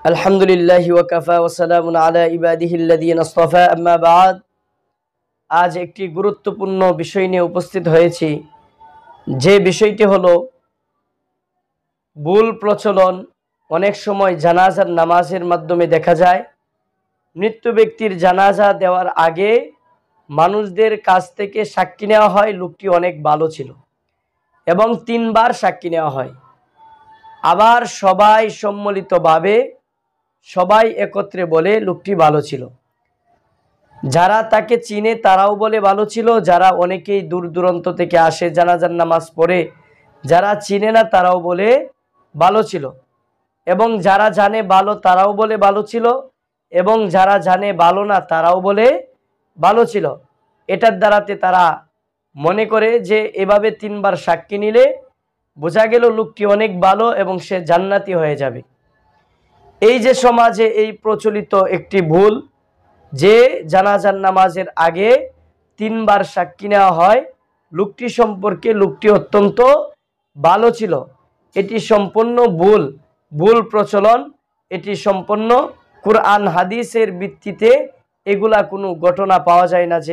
আলহামদুলিল্লাহি ওয়া কাফা ওয়া সালামুন আলা ইবাদিহিল্লাযীনা ইসতাফা আম্মা বা'দ। আজ একটি গুরুত্বপূর্ণ বিষয় নিয়ে উপস্থিত হয়েছি, যে বিষয়টি হলো ভুল প্রচলন। অনেক সময় জানাজার নামাজের মাধ্যমে দেখা যায় মৃত্যু ব্যক্তির জানাজা দেওয়ার আগে মানুষদের কাছ থেকে সাক্ষী নেওয়া হয় লোকটি অনেক ভালো ছিল, এবং 3 বার সাক্ষী নেওয়া হয়। আবার সবাই সম্মিলিতভাবে সবাই একত্রে বলে লোকটি ভালো ছিল। যারা তাকে চিনে তারাও বলে ভালো ছিল, যারা অনেকেই দূর দূরান্ত থেকে আসে জানাজার নামাজ পড়ে, যারা চিনে না তারাও বলে ভালো ছিল, এবং যারা জানে ভালো তারাও বলে ভালো ছিল, এবং যারা জানে ভালো না তারাও বলে ভালো ছিল। এটার দ্বারাতে তারা মনে করে যে এভাবে 3 বার সাক্ষী নিলে বোঝা গেল লোকটি অনেক ভালো এবং সে জান্নাতি হয়ে যাবে। এই যে সমাজে এই প্রচলিত একটি ভুল, যে জানাজার নামাজের আগে 3 বার সাক্ষী নেওয়া হয় লোকটি সম্পর্কে লোকটি অত্যন্ত ভালো ছিল, এটি সম্পূর্ণ ভুল প্রচলন। এটি সম্পূর্ণ কুরআন হাদিসের ভিত্তিতে এগুলা কোনো ঘটনা পাওয়া যায় না যে